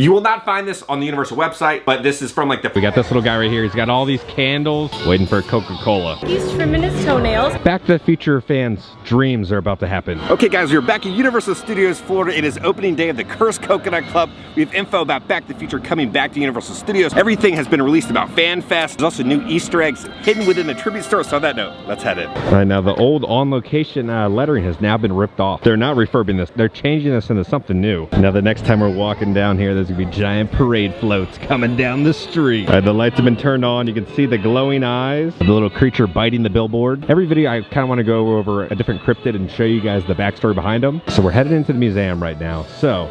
You will not find this on the Universal website, but this is from like the... We got this little guy right here. He's got all these candles waiting for a Coca-Cola. He's trimming his toenails. Back to the Future fans' dreams are about to happen. Okay guys, we're back at Universal Studios Florida. It is opening day of the Cursed Coconut Club. We have info about Back to the Future coming back to Universal Studios. Everything has been released about FanFest. There's also new Easter eggs hidden within the tribute store. So on that note, let's head in. All right, now the old on-location lettering has now been ripped off. They're not refurbing this. They're changing this into something new. Now the next time we're walking down here, there's gonna be giant parade floats coming down the street. All right, the lights have been turned on. You can see the glowing eyes of the little creature biting the billboard. Every video I kind of want to go over a different cryptid and show you guys the backstory behind them. So we're headed into the museum right now. So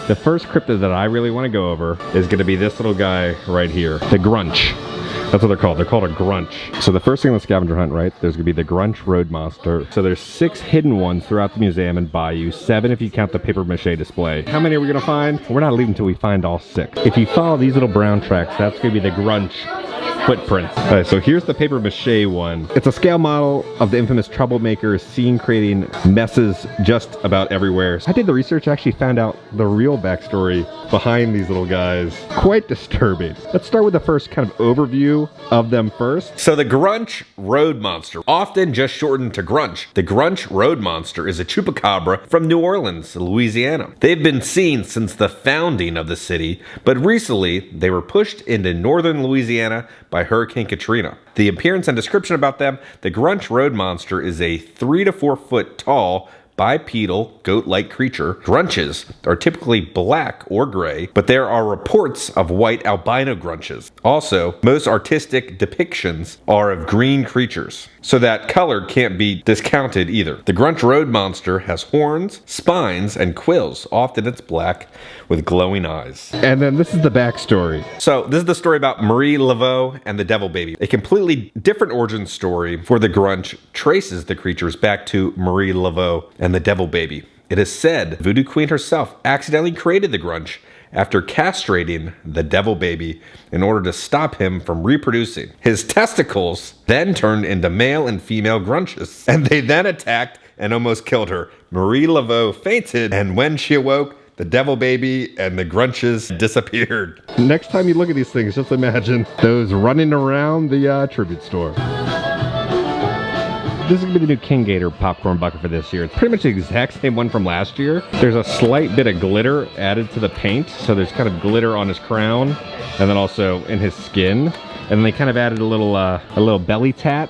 the first cryptid that I really want to go over is going to be this little guy right here, the Grunch. That's what they're called. They're called a Grunch. So the first thing on the scavenger hunt, right, there's gonna be the Grunch Road Monster. So there's 6 hidden ones throughout the museum and bayou, 7 if you count the paper mache display. How many are we gonna find? We're not leaving until we find all 6. If you follow these little brown tracks, that's gonna be the Grunch footprints. All right, so here's the paper mache one. It's a scale model of the infamous troublemaker seen creating messes just about everywhere. I did the research, actually found out the real backstory behind these little guys. Quite disturbing. Let's start with the first kind of overview of them first. So the Grunch Road Monster, often just shortened to Grunch. The Grunch Road Monster is a chupacabra from New Orleans, Louisiana. They've been seen since the founding of the city, but recently they were pushed into northern Louisiana by Hurricane Katrina. The appearance and description about them: the Grunch Road Monster is a 3 to 4 foot tall, bipedal, goat-like creature. Grunches are typically black or gray, but there are reports of white albino grunches. Also, most artistic depictions are of green creatures, so that color can't be discounted either. The Grunch Road Monster has horns, spines, and quills. Often it's black with glowing eyes. And then this is the backstory. So this is the story about Marie Laveau and the Devil Baby. A completely different origin story for the Grunch traces the creatures back to Marie Laveau and the Devil Baby. It is said Voodoo Queen herself accidentally created the Grunch after castrating the Devil Baby in order to stop him from reproducing. His testicles then turned into male and female Grunches, and they then attacked and almost killed her. Marie Laveau fainted, and when she awoke, the Devil Baby and the Grunches disappeared. Next time you look at these things, just imagine those running around the tribute store. This is gonna be the new King Gator popcorn bucket for this year. It's pretty much the exact same one from last year. There's a slight bit of glitter added to the paint, so there's kind of glitter on his crown and then also in his skin. And then they kind of added a little belly tat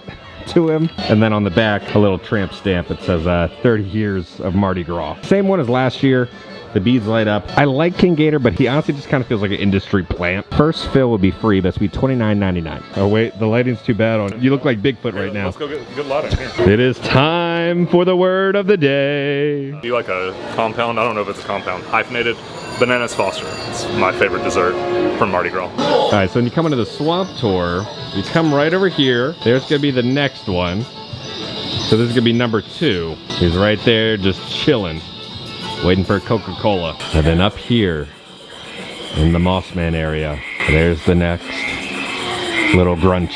to him, and then on the back a little tramp stamp that says 30 years of Marty Gras. Same one as last year. The beads light up. I like King Gator, but he honestly just kind of feels like an industry plant. First fill would be free, but it's be $29.99. Oh wait, the lighting's too bad on it. You look like Bigfoot right now. Let's go get good lighting here. It is time for the word of the day. Do you like a compound? I don't know if it's a compound. Hyphenated Bananas Foster. It's my favorite dessert from Marty Gras. All right, so when you come into the swamp tour, you come right over here. There's gonna be the next one. So this is gonna be number 2. He's right there just chilling, waiting for a Coca-Cola. And then up here in the Mossman area, there's the next little Grunch.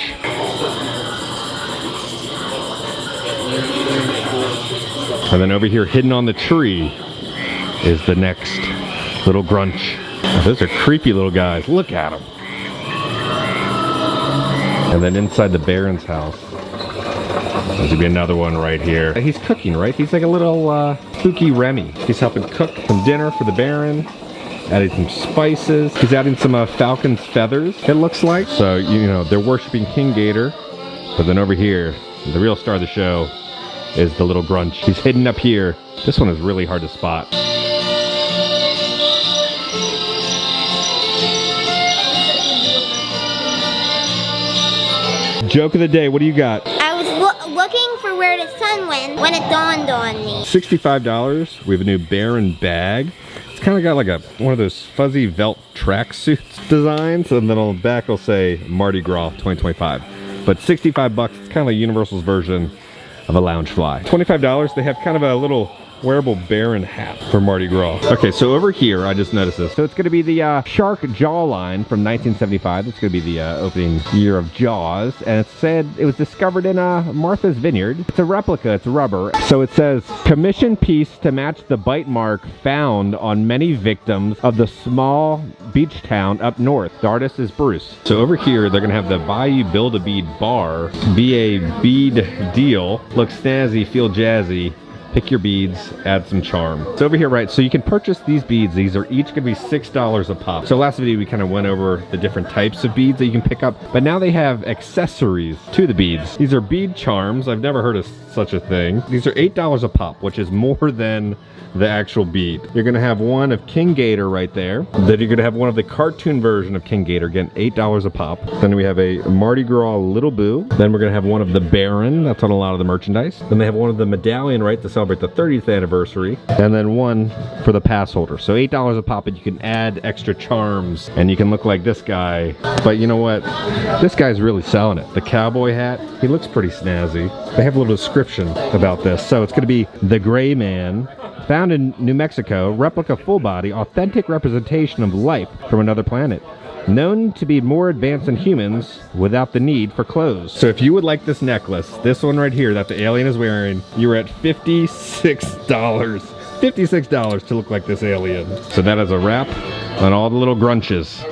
And then over here hidden on the tree is the next little Grunch. Oh, those are creepy little guys. Look at them. And then inside the Baron's house, there's gonna be another one right here. He's cooking, right? He's like a little spooky Remy. He's helping cook some dinner for the Baron, adding some spices. He's adding some falcon's feathers, it looks like. So, you know, they're worshiping King Gator. But then over here, the real star of the show is the little Grunch. He's hidden up here. This one is really hard to spot. Joke of the day, what do you got? Looking for where the sun went when it dawned on me. $65. We have a new Baron bag. It's kind of got like one of those fuzzy Velt tracksuits designs, and then on the back will say Mardi Gras 2025. But 65 bucks, it's kind of like Universal's version of a lounge fly. $25, they have kind of a little wearable Baron hat for Marty Gras. Okay, so over here, I just noticed this. So it's going to be the shark jawline from 1975. It's going to be the opening year of Jaws. And it said it was discovered in Martha's Vineyard. It's a replica. It's rubber. So it says, commission piece to match the bite mark found on many victims of the small beach town up north. The artist is Bruce. So over here, they're going to have the Bayou Build-A-Bead bar. Be a bead deal. Look snazzy, feel jazzy. Pick your beads, add some charm. So over here, right, so you can purchase these beads. These are each gonna be $6 a pop. So last video, we kind of went over the different types of beads that you can pick up, but now they have accessories to the beads. These are bead charms. I've never heard of such a thing. These are $8 a pop, which is more than the actual bead. You're gonna have one of King Gator right there. Then you're gonna have one of the cartoon version of King Gator, again, $8 a pop. Then we have a Marty Gras Little Boo. Then we're gonna have one of the Baron, that's on a lot of the merchandise. Then they have one of the medallion, right, to celebrate the 30th anniversary. And then one for the pass holder. So $8 a pop, and you can add extra charms, and you can look like this guy. But you know what? This guy's really selling it. The cowboy hat, he looks pretty snazzy. They have a little description about this. So it's gonna be the Gray Man. Found in New Mexico, replica full body, authentic representation of life from another planet. Known to be more advanced than humans without the need for clothes. So if you would like this necklace, this one right here that the alien is wearing, you're at $56. $56 to look like this alien. So that is a wrap on all the little grunches.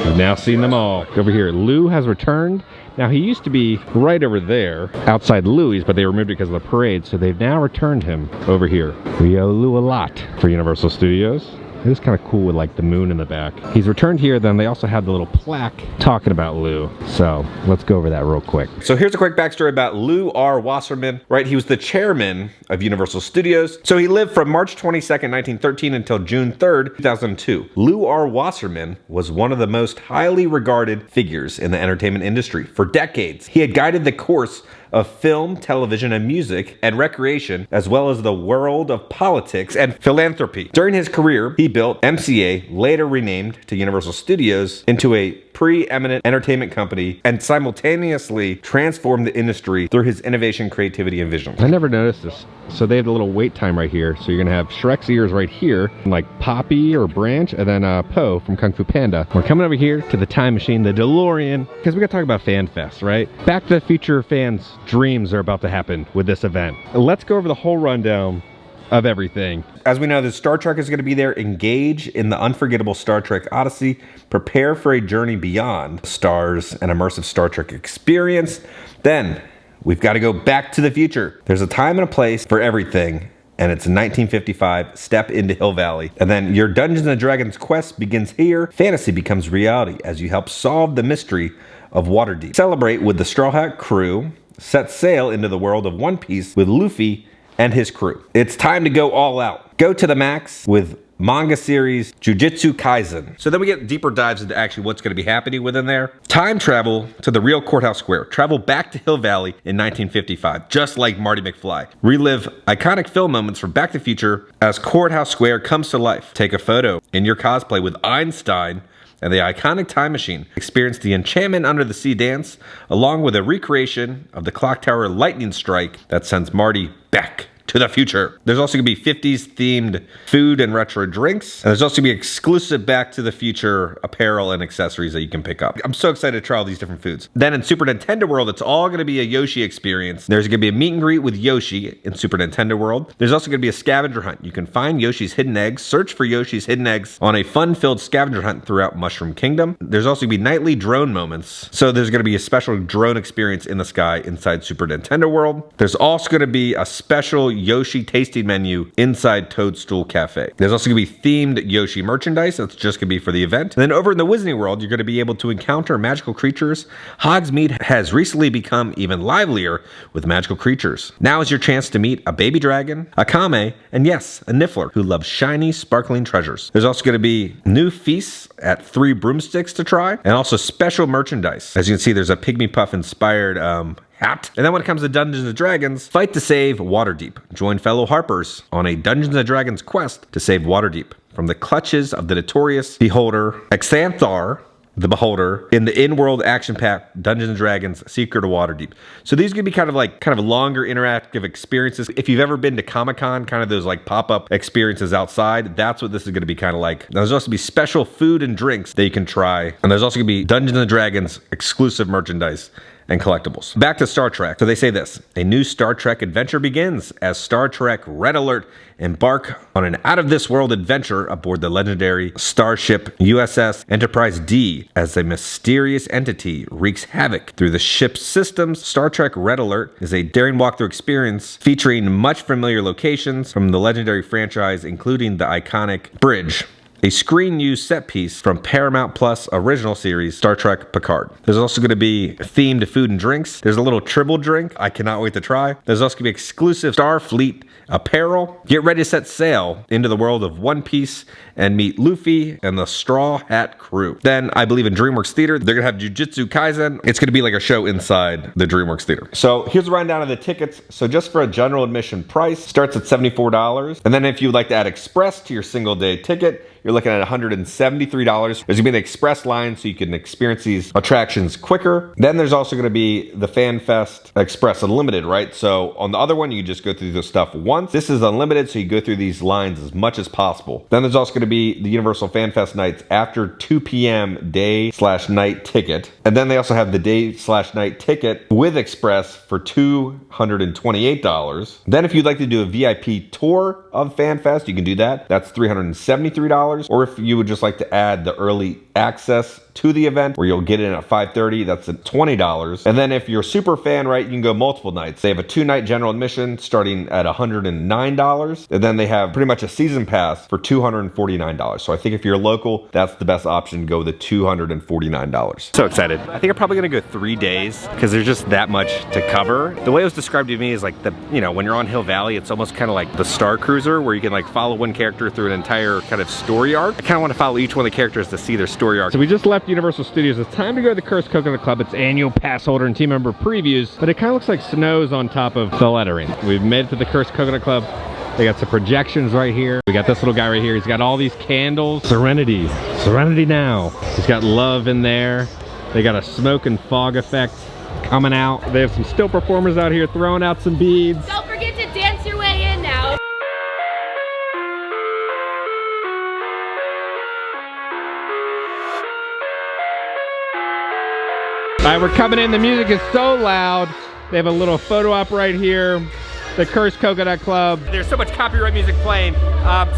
I've now seen them all. Over here, Lou has returned. Now, he used to be right over there, outside Louis, but they removed it because of the parade, so they've now returned him over here. We owe Lou a lot for Universal Studios. It is kind of cool with like the moon in the back. He's returned here, then they also have the little plaque talking about Lou. So let's go over that real quick. So here's a quick backstory about Lou R. Wasserman, right? He was the chairman of Universal Studios. So he lived from March 22nd, 1913 until June 3rd, 2002. Lou R. Wasserman was one of the most highly regarded figures in the entertainment industry for decades. He had guided the course of film, television, and music, and recreation, as well as the world of politics and philanthropy. During his career, he built MCA, later renamed to Universal Studios, into a preeminent entertainment company and simultaneously transformed the industry through his innovation, creativity, and vision. I never noticed this. So they have the little wait time right here. So you're gonna have Shrek's ears right here, like Poppy or Branch, and then Po from Kung Fu Panda. We're coming over here to the time machine, the DeLorean, because we gotta talk about FanFest, right? Back to the Future fans' dreams are about to happen with this event. Let's go over the whole rundown of everything. As we know, the Star Trek is going to be there. Engage in the unforgettable Star Trek Odyssey. Prepare for a journey beyond stars, an immersive Star Trek experience. Then we've got to go back to the future. There's a time and a place for everything, and it's 1955. Step into Hill Valley. And then your Dungeons & Dragons quest begins here. Fantasy becomes reality as you help solve the mystery of Waterdeep. Celebrate with the Straw Hat crew. Set sail into the world of One Piece with Luffy and his crew. It's time to go all out. Go to the max with manga series Jujutsu Kaisen. So then we get deeper dives into actually what's going to be happening within there. Time travel to the real Courthouse Square. Travel back to Hill Valley in 1955, just like Marty McFly. Relive iconic film moments from Back to the Future as Courthouse Square comes to life. Take a photo in your cosplay with Einstein and the iconic time machine. Experience the enchantment under the sea dance, along with a recreation of the clock tower lightning strike that sends Marty back to the future. There's also gonna be 50s themed food and retro drinks. And there's also gonna be exclusive Back to the Future apparel and accessories that you can pick up. I'm so excited to try all these different foods. Then in Super Nintendo World, it's all gonna be a Yoshi experience. There's gonna be a meet and greet with Yoshi in Super Nintendo World. There's also gonna be a scavenger hunt. You can find Yoshi's hidden eggs, search for Yoshi's hidden eggs on a fun-filled scavenger hunt throughout Mushroom Kingdom. There's also gonna be nightly drone moments. So there's gonna be a special drone experience in the sky inside Super Nintendo World. There's also gonna be a special Yoshi tasting menu inside Toadstool Cafe. There's also gonna be themed Yoshi merchandise that's just gonna be for the event. And then over in the Wizarding World, you're gonna be able to encounter magical creatures. Hogsmeade has recently become even livelier with magical creatures. Now is your chance to meet a baby dragon, a Kame, and yes, a Niffler who loves shiny, sparkling treasures. There's also gonna be new feasts at 3 broomsticks to try, and also special merchandise. As you can see, there's a Pygmy Puff inspired hat. And then when it comes to Dungeons & Dragons, fight to save Waterdeep. Join fellow Harpers on a Dungeons & Dragons quest to save Waterdeep from the clutches of the notorious beholder Xanthar, the Beholder, in the in-world action-packed Dungeons & Dragons Secret of Waterdeep. So these could be kind of longer interactive experiences. If you've ever been to Comic-Con, kind of those like pop-up experiences outside, that's what this is going to be kind of like. Now, there's also going to be special food and drinks that you can try. And there's also going to be Dungeons & Dragons exclusive merchandise and collectibles. Back to Star Trek. So they say this: a new Star Trek adventure begins as Star Trek Red Alert embark on an out-of-this-world adventure aboard the legendary starship USS Enterprise D as a mysterious entity wreaks havoc through the ship's systems. Star Trek Red Alert is a daring walkthrough experience featuring much familiar locations from the legendary franchise, including the iconic bridge, a screen-used set piece from Paramount Plus original series Star Trek Picard. There's also going to be themed food and drinks. There's a little Tribble drink I cannot wait to try. There's also going to be exclusive Starfleet apparel. Get ready to set sail into the world of One Piece and meet Luffy and the Straw Hat crew. Then I believe in DreamWorks Theater, they're going to have Jujutsu Kaisen. It's going to be like a show inside the DreamWorks Theater. So here's a rundown of the tickets. So just for a general admission price, starts at $74. And then if you'd like to add express to your single day ticket, you're looking at $173. There's going to be an express line so you can experience these attractions quicker. Then there's also going to be the FanFest Express Unlimited, right? So on the other one, you just go through this stuff once. This is unlimited, so you go through these lines as much as possible. Then there's also going to be the Universal FanFest nights after 2 p.m. day/night ticket. And then they also have the day/night ticket with express for $228. Then if you'd like to do a VIP tour of FanFest, you can do that. That's $373. Or if you would just like to add the early access to the event where you'll get in at 5:30, that's at $20. And then if you're a super fan, right, you can go multiple nights. They have a 2-night general admission starting at $109. And then they have pretty much a season pass for $249. So I think if you're local, that's the best option. Go with the $249. So excited. I think I'm probably going to go 3 days because there's just that much to cover. The way it was described to me is like when you're on Hill Valley, it's almost kind of like the Star Cruiser where you can like follow one character through an entire kind of story arc. I kind of want to follow each one of the characters to see their story arc. So we just left Universal Studios. It's time to go to the Cursed Coconut Club. It's annual pass holder and team member previews, but it kind of looks like snows on top of the lettering. We've made it to the Cursed Coconut Club. They got some projections right here. We got this little guy right here. He's got all these candles. Serenity. Serenity now. He's got love in there. They got a smoke and fog effect coming out. They have some still performers out here throwing out some beads. Don't forget to dance your way in now. All right, we're coming in. The music is so loud. They have a little photo op right here. The Cursed Coconut Club. There's so much copyright music playing.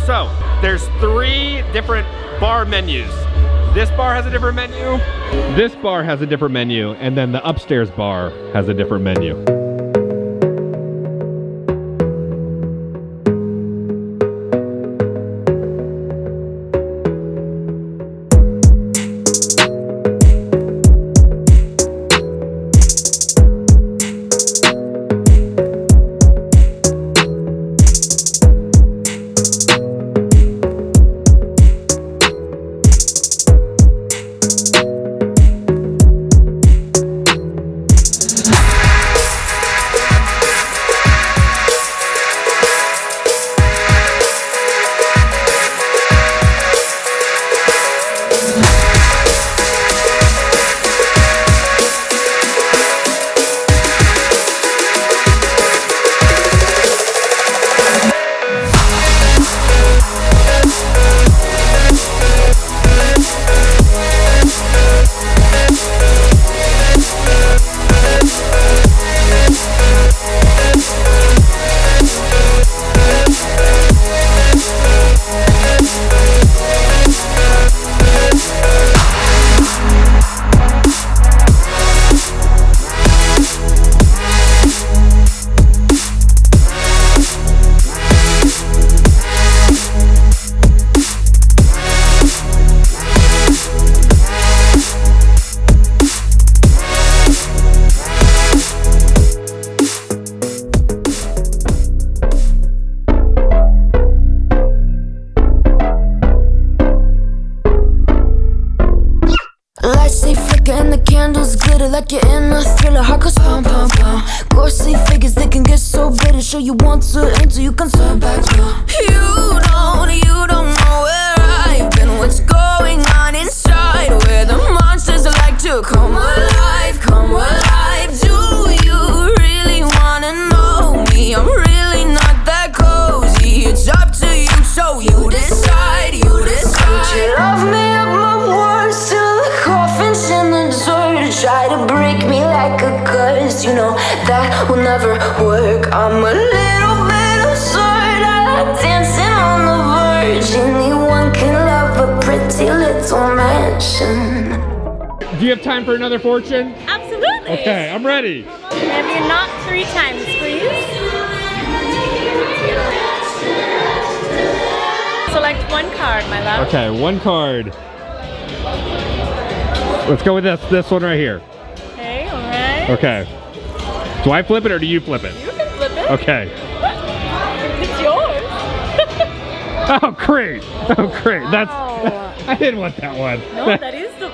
So there's 3 different bar menus. This bar has a different menu. This bar has a different menu. And then the upstairs bar has a different menu. like you're in a thriller, heart goes pum pum pum. Ghostly figures, they can get so bitter. Show you want to enter, you can turn back now. You don't know where I've been, what's going on inside, where the monster try to break me like a curse. You know that will never work. I'm a little bit absurd. I like dancing on the verge. Anyone can love a pretty little mansion. Do you have time for another fortune? Absolutely. Okay, I'm ready. Have you knocked 3 times, please? Select 1 card, my love. Okay, 1 card. Let's go with this one right here. Okay, all right. Okay. Do I flip it or do you flip it? You can flip it. Okay. It's yours. Oh, great. Oh, great. That's. Wow. I didn't want that one. No, that is the.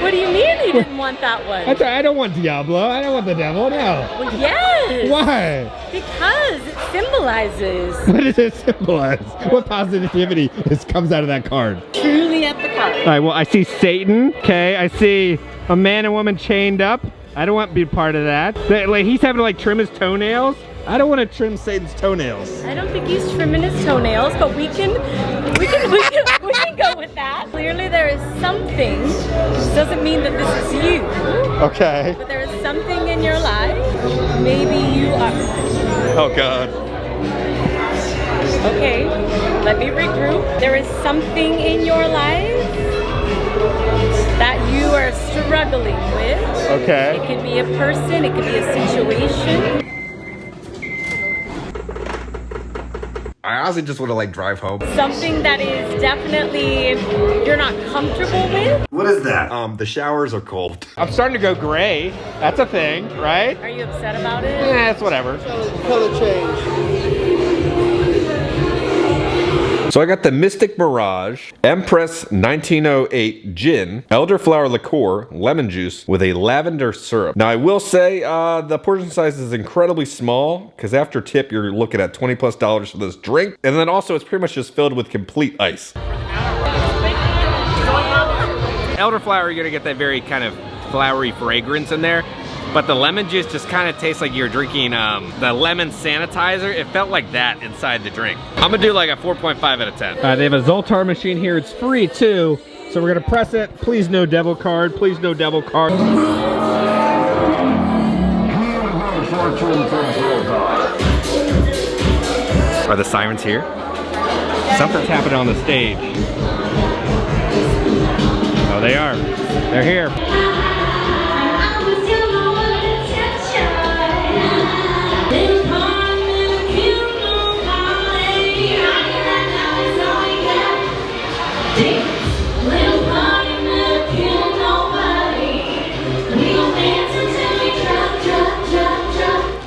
What do you mean you didn't want that one? I don't want Diablo. I don't want the devil. No. Well, yes. Why? Because it symbolizes What does it symbolize? What positivity comes out of that card? truly at the card. All right. Well, I see Satan. Okay. I see a man and woman chained up. I don't want to be part of that. Like he's having to like trim his toenails. I don't want to trim Satan's toenails. I don't think he's trimming his toenails, but we can go with that. Clearly there is something. This doesn't mean that this is you, Okay. but there is something in your life. Maybe you are. Oh God. Okay, let me regroup. There is something in your life that you are struggling with. Okay. It could be a person, it could be a situation. I honestly just want to like drive home. Something that is definitely you're not comfortable with. What is that? The showers are cold. I'm starting to go gray. That's a thing, right? Are you upset about it? It's whatever. Color change. So I got the Mystic Mirage, Empress 1908 Gin, Elderflower Liqueur, Lemon Juice with a lavender syrup. Now I will say the portion size is incredibly small because after tip you're looking at $20+ for this drink. And then also it's pretty much just filled with complete ice. Elderflower, you're gonna get that very kind of flowery fragrance in there. But the lemon juice just kind of tastes like you're drinking the lemon sanitizer. It felt like that inside the drink. I'm gonna do like a 4.5 out of 10. They have a Zoltar machine here. It's free too. So we're gonna press it. Please no devil card. Please no devil card. Are the sirens here? Something's happening on the stage. Oh, they are. They're here.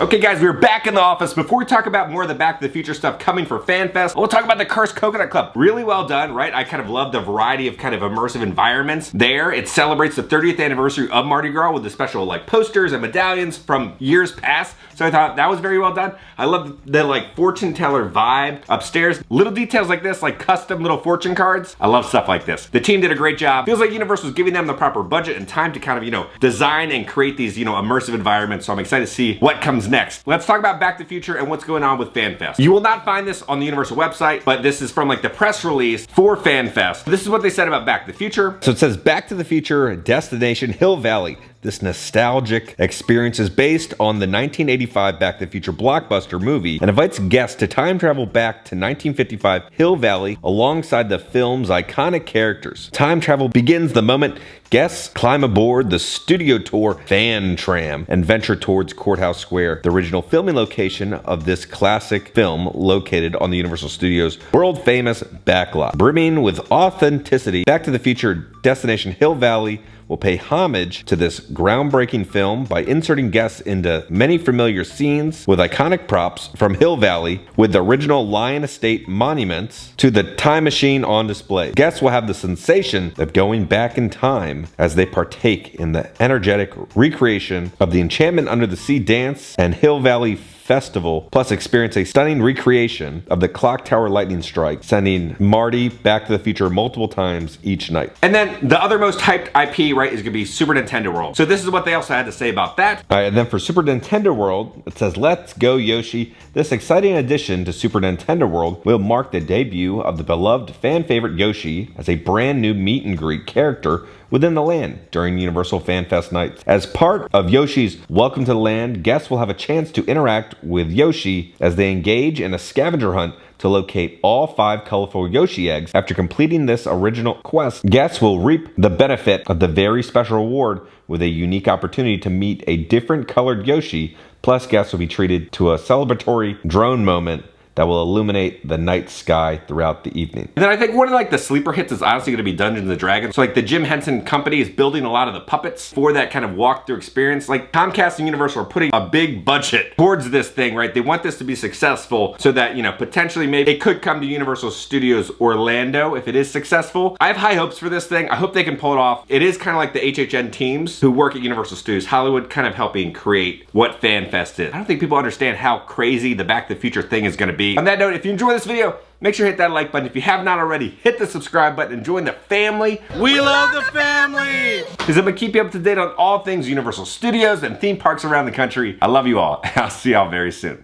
Okay guys, we're back in the office. Before we talk about more of the Back to the Future stuff coming for FanFest, we'll talk about the Cursed Coconut Club. Really well done, right? I kind of love the variety of kind of immersive environments there. It celebrates the 30th anniversary of Marty Gras with the special like posters and medallions from years past. So I thought that was very well done. I love the like fortune teller vibe upstairs. Little details like this, like custom little fortune cards. I love stuff like this. The team did a great job. Feels like Universal was giving them the proper budget and time to kind of, you know, design and create these, you know, immersive environments. So I'm excited to see what comes next. Let's talk about Back to the Future and what's going on with FanFest. You will not find this on the Universal website, but this is from like the press release for FanFest. This is what they said about Back to the Future. So it says Back to the Future Destination Hill Valley. This nostalgic experience is based on the 1985 Back to the Future blockbuster movie and invites guests to time travel back to 1955 Hill Valley alongside the film's iconic characters. Time travel begins the moment guests climb aboard the studio tour Fan Tram and venture towards Courthouse Square, the original filming location of this classic film located on the Universal Studios world-famous backlot. Brimming with authenticity, Back to the Future Destination Hill Valley will pay homage to this groundbreaking film by inserting guests into many familiar scenes with iconic props from Hill Valley, with the original Lion Estate monuments to the time machine on display. Guests will have the sensation of going back in time as they partake in the energetic recreation of the Enchantment Under the Sea dance and Hill Valley festival, plus experience a stunning recreation of the Clock Tower lightning strike, sending Marty back to the future multiple times each night. And then the other most hyped IP, right, is gonna be Super Nintendo World. So this is what they also had to say about that. All right, and then for Super Nintendo World, it says, "Let's go Yoshi." This exciting addition to Super Nintendo World will mark the debut of the beloved fan favorite Yoshi as a brand new meet and greet character within the land during Universal FanFest nights. As part of Yoshi's Welcome to the Land, guests will have a chance to interact with Yoshi as they engage in a scavenger hunt to locate all 5 colorful Yoshi eggs. After completing this original quest, guests will reap the benefit of the very special reward with a unique opportunity to meet a different colored Yoshi. Plus, guests will be treated to a celebratory drone moment that will illuminate the night sky throughout the evening. And then I think one of like the sleeper hits is honestly gonna be Dungeons & Dragons. So like the Jim Henson company is building a lot of the puppets for that kind of walkthrough experience. Like Comcast and Universal are putting a big budget towards this thing, right? They want this to be successful so that, you know, potentially maybe it could come to Universal Studios Orlando if it is successful. I have high hopes for this thing. I hope they can pull it off. It is kind of like the HHN teams who work at Universal Studios Hollywood kind of helping create what FanFest is. I don't think people understand how crazy the Back to the Future thing is gonna be. On that note, if you enjoy this video, make sure to hit that like button. If you have not already, hit the subscribe button and join the family. We love the family! Because I'm gonna keep you up to date on all things Universal Studios and theme parks around the country. I love you all. I'll see y'all very soon.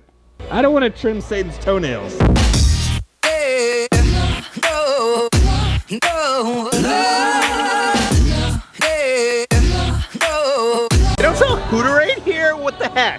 I don't want to trim Satan's toenails. Hey, no, no, hey, no. They don't sell Hooterade here? What the heck?